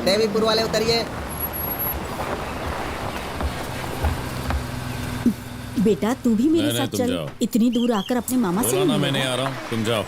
देवीपुर वाले उतरिए। बेटा तू भी मेरे नहीं, साथ तुम चल। जाओ। इतनी दूर आकर अपने मामा से बोला ना मिलने मैं नहीं लगा। आ रहा हूँ, तुम जाओ।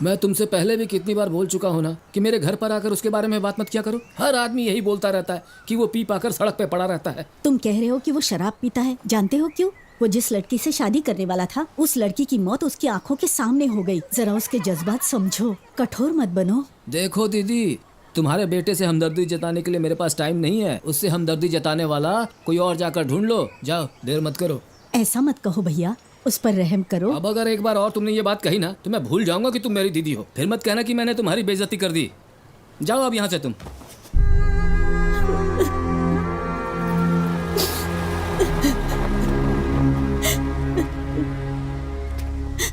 मैं तुमसे पहले भी कितनी बार बोल चुका हूं ना कि मेरे घर पर आकर उसके बारे में बात मत किया करो। हर आदमी यही बोलता रहता है कि वो पी पाकर सड़क पे पड़ा रहता है। तुम कह रहे हो कि वो शराब पीता है, जानते हो क्यों? वो जिस लड़की से शादी करने वाला था, उस लड़की की मौत उसकी आंखों के सामने हो गई। जरा उसके जज्बात समझो, कठोर मत बनो। देखो दीदी, तुम्हारे बेटे से हमदर्दी जताने के लिए मेरे पास टाइम नहीं है। उससे हमदर्दी जताने वाला कोई और जाकर ढूंढ लो। जाओ, देर मत करो। ऐसा मत कहो भैया, उस पर रहम करो। अब अगर एक बार और तुमने ये बात कही ना तो मैं भूल जाऊंगा कि तुम मेरी दीदी हो। फिर मत कहना कि मैंने तुम्हारी बेइज्जती कर दी। जाओ अब यहाँ से तुम।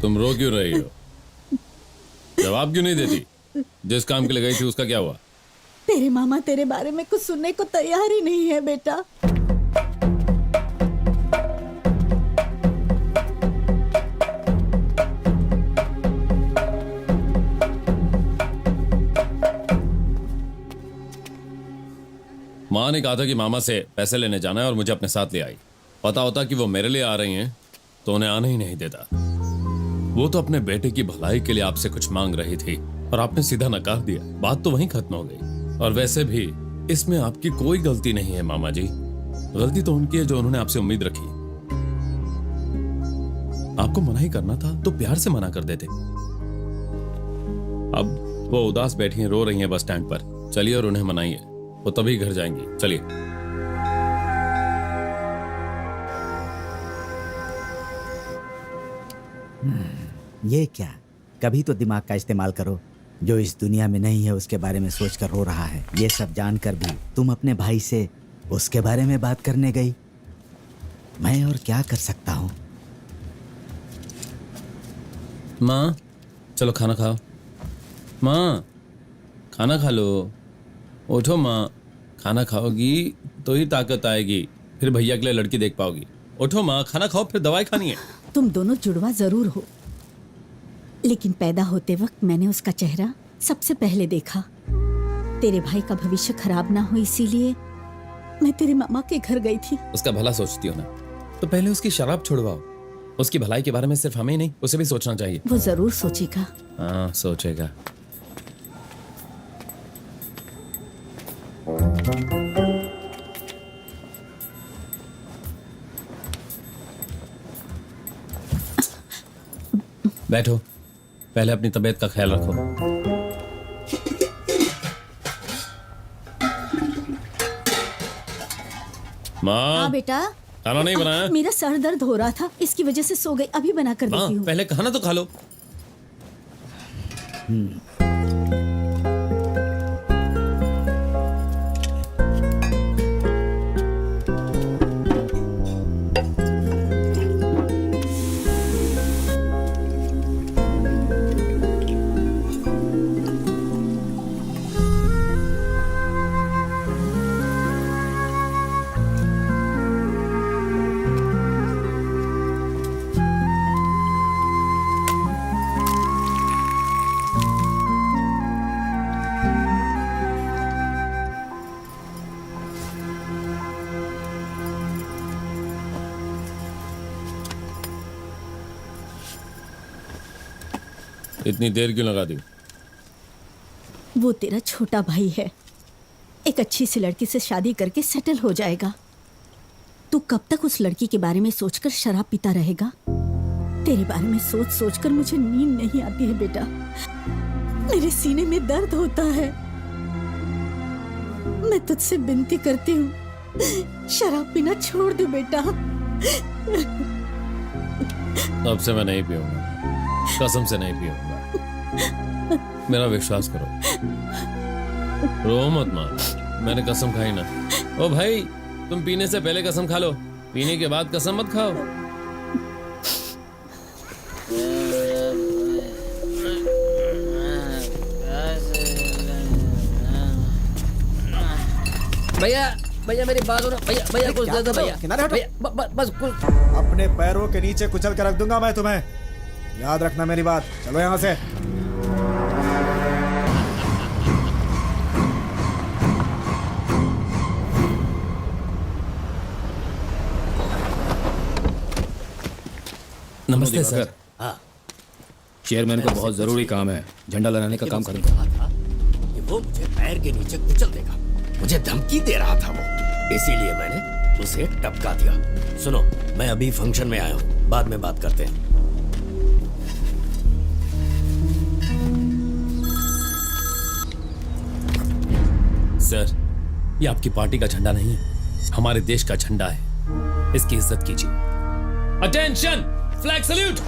तुम रो क्यों रही हो? जवाब क्यों नहीं देती? जिस काम के लिए गई थी उसका क्या हुआ? तेरे मामा तेरे बारे में कुछ सुनने को तैयार ही नहीं है बेटा। माँ ने कहा था कि मामा से पैसे लेने जाना है और मुझे अपने साथ ले आई। पता होता कि वो मेरे लिए आ रही हैं तो उन्हें आने ही नहीं देता। वो तो अपने बेटे की भलाई के लिए आपसे कुछ मांग रही थी और आपने सीधा नकार दिया। बात तो वहीं खत्म हो गई। और वैसे भी इसमें आपकी कोई गलती नहीं है मामा जी। गलती तो उनकी है जो उन्होंने आपसे उम्मीद रखी। आपको मना ही करना था तो प्यार से मना कर देते। अब वो उदास बैठी हैं, रो रही हैं बस स्टैंड पर। चलिए और उन्हें मनाइए, वो तभी घर जाएंगी। चलिए। ये क्या, कभी तो दिमाग का इस्तेमाल करो। जो इस दुनिया में नहीं है उसके बारे में सोचकर रो रहा है। ये सब जानकर भी तुम अपने भाई से उसके बारे में बात करने गई। मैं और क्या कर सकता हूँ? माँ चलो खाना खाओ। माँ खाना खा लो। उठो माँ, खाना खाओगी तो ही ताकत आएगी, फिर भैया के लिए लड़की देख पाओगी। उठो माँ, खाना खाओ, फिर दवाई खानी है। तुम दोनों जुड़वा जरूर हो, लेकिन पैदा होते वक्त मैंने उसका चेहरा सबसे पहले देखा। तेरे भाई का भविष्य खराब ना हो इसीलिए मैं तेरे मामा के घर गई थी। उसका भला सोचती हो ना तो पहले उसकी शराब छुड़वाओ। उसकी भलाई के बारे में सिर्फ हमें ही नहीं, उसे भी सोचना चाहिए। वो जरूर सोचेगा। हाँ सोचेगा। बैठो, पहले अपनी तबीयत का ख्याल रखो। माँ हाँ बेटा। खाना नहीं बनाया? मेरा सर दर्द हो रहा था, इसकी वजह से सो गई। अभी बना कर देती हूँ। पहले खाना तो खा लो। इतनी देर क्यों लगा दी? वो तेरा छोटा भाई है, एक अच्छी सी लड़की से शादी करके सेटल हो जाएगा। तू कब तक उस लड़की के बारे में सोचकर शराब पीता रहेगा? तेरे बारे में सोच सोचकर मुझे नींद नहीं आती है बेटा। मेरे सीने में दर्द होता है। मैं तुझसे विनती करती हूँ, शराब पीना छोड़ दे बेटा। अब से मैं नहीं पीऊंगा, कसम से नहीं पीऊंगा। मेरा विश्वास करो। रो मत माँ, मैंने कसम खाई ना। ओ भाई, तुम पीने से पहले कसम खा लो, पीने के बाद कसम मत खाओ। भैया भैया मेरी बात सुनो। भैया भैया कुछ दे दो भैया। किनारे हटो। भैया बस कुछ। अपने पैरों के नीचे कुचल कर रख दूंगा मैं तुम्हें, याद रखना मेरी बात। चलो यहाँ से। नमस्ते सर। हाँ, चेयरमैन को बहुत जरूरी काम है, झंडा लहराने का काम करेंगे। कहा था कि वो मुझे पैर के नीचे कुचल देगा। मुझे धमकी दे रहा था वो, इसीलिए मैंने उसे टपका दिया। सुनो, मैं अभी फंक्शन में आया हूँ, बाद में बात करते हैं। सर, ये आपकी पार्टी का झंडा नहीं है, हमारे देश का झंडा है। इसकी इज्जत कीजिए। Attention, flag salute.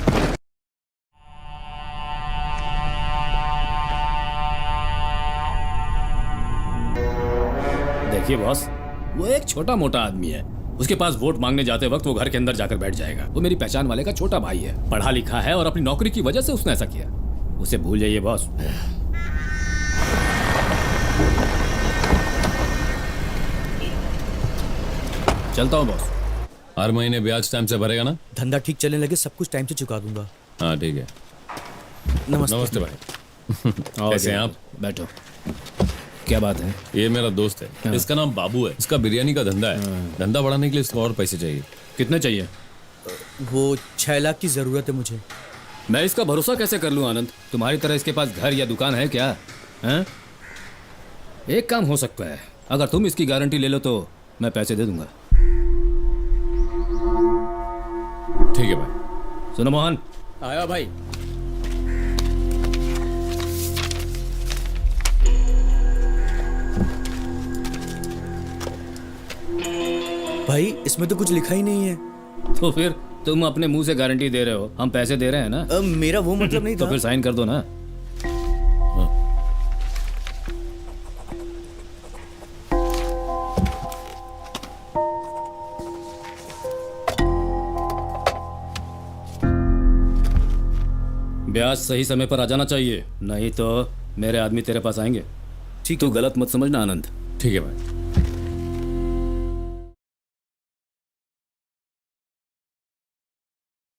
देखिए बॉस, वो एक छोटा मोटा आदमी है। उसके पास वोट मांगने जाते वक्त वो घर के अंदर जाकर बैठ जाएगा। वो मेरी पहचान वाले का छोटा भाई है, पढ़ा लिखा है और अपनी नौकरी की वजह से उसने ऐसा किया। उसे भूल जाइए बॉस। चलता हूँ बॉस। हर महीने ब्याज टाइम से भरेगा ना? धंधा ठीक चलने लगे सब कुछ टाइम से चुका दूंगा। हाँ ठीक है। नमस्ते। नमस्ते भाई। आओ कैसे हैं जी, आप? बैठो। क्या बात है? ये मेरा दोस्त है, इसका नाम बाबू है। इसका बिरयानी का धंधा है। धंधा बढ़ाने के लिए इसको और पैसे चाहिए। कितने चाहिए? वो 6 लाख की जरूरत है मुझे। मैं इसका भरोसा कैसे कर लूं आनंद? तुम्हारी तरह इसके पास घर या दुकान है क्या? हैं? एक काम हो सकता है, अगर तुम इसकी गारंटी ले लो तो मैं पैसे दे दूंगा। ठीक है भाई। सुनो मोहन, आया भाई। भाई इसमें तो कुछ लिखा ही नहीं है। तो फिर तुम अपने मुंह से गारंटी दे रहे हो, हम पैसे दे रहे हैं ना? मेरा वो मतलब नहीं तो था। फिर साइन कर दो ना। ब्याज सही समय पर आ जाना चाहिए, नहीं तो मेरे आदमी तेरे पास आएंगे। ठीक तू गलत मत समझना आनंद। ठीक है भाई।